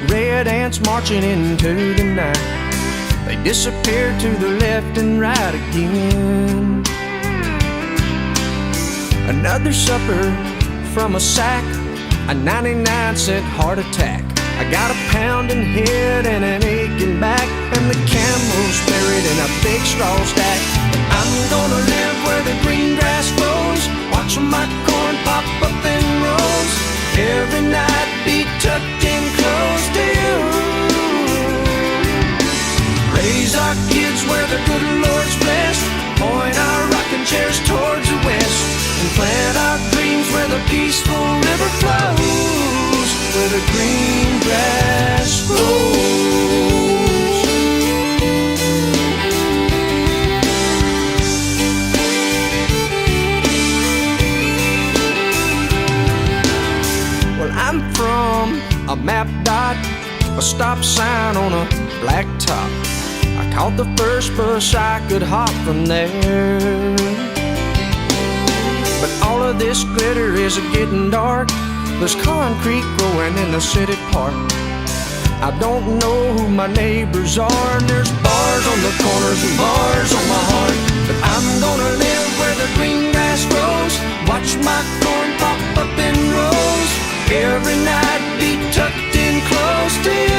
red ants marching into the night. They disappeared to the left and right again. Another supper from a sack, a 99-cent heart attack. I got a pounding head and an aching back, and the camel's buried in a big straw stack. I'm gonna live where the green grass grows, watching my corn pop up in rows. Every night be tucked in close to you. Raise our kids where the good Lord's blessed, point our rocking chairs towards the west, and plant our dreams where the peaceful river flows, where the green grass grows. Well, I'm from a map dot, a stop sign on a black top. I caught the first bus I could hop from there. But all of this glitter is getting dark. There's concrete growing in the city park. I don't know who my neighbors are, and there's bars on the corners and bars on my heart. But I'm gonna live where the green grass grows, watch my corn pop up in rows. Every night be tucked in close to you.